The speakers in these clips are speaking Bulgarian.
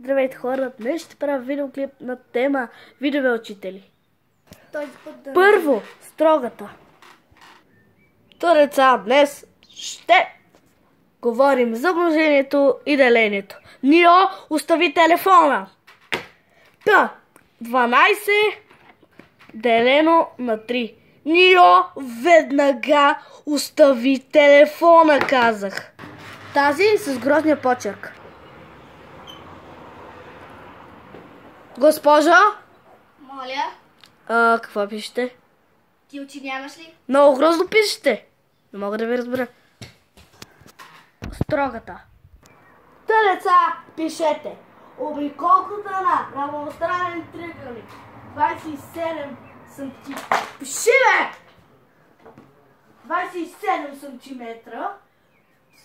Здравейте хора, днес ще правя видеоклип на тема видове учители. Първо, строгата. То деца, днес ще говорим за множението и делението. Нио, остави телефона! 12 делено на 3. Нио, веднага остави телефона, казах. Тази с грозния почерк. Госпожа? Моля? Какво пишете? Ти очи нямаш ли? Много грозно пишете. Не мога да ви разбера. Строгата. Та, деца, пишете. Обиколката на равностранен триъгълник 27 см. Пиши, бе! 27 см.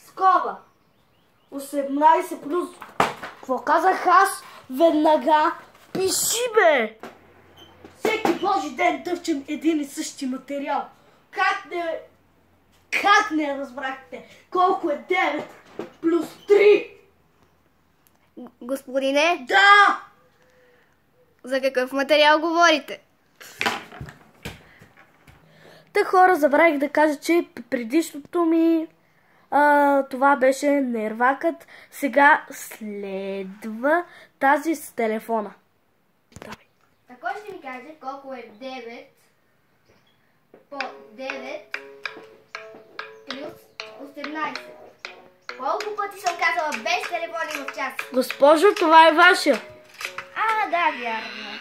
Скоба. 18 плюс. Какво казах аз? Веднага пиши, бе! Всеки божи ден дъвчем един и същи материал. Как не разбрахте? Колко е 9 плюс 3? Господине, Да! за какъв материал говорите? Та хора, забравих да кажа, че предишното ми това беше нервакът. Сега следва тази с телефона. Ако ще ми каже колко е 9 по 9 плюс 18? Колко пъти съм казала без телефони в час? Госпожо, това е вашия. Да, вярно.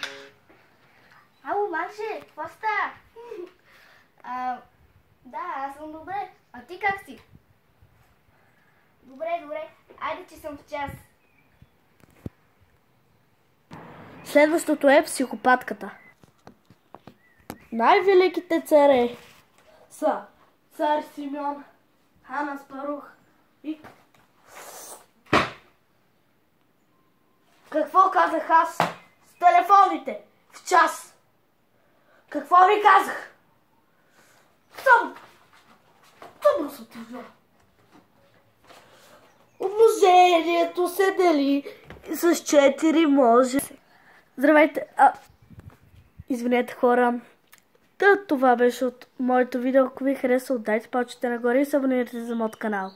Ало, Манче, какво става? Да, аз съм добре. А ти как си? Добре. Айде, че съм в час. Следващото е психопатката. Най-великите царе са цар Симеон, хан Аспарух и... Какво казах аз? С телефоните в час. Какво ви казах? Тъмно се отива. Умножението се дели с 4 може. Здравейте. Извинете хора. Това беше от моето видео. Ако ви хареса, дайте палчета нагоре и се абонирайте за моят канал.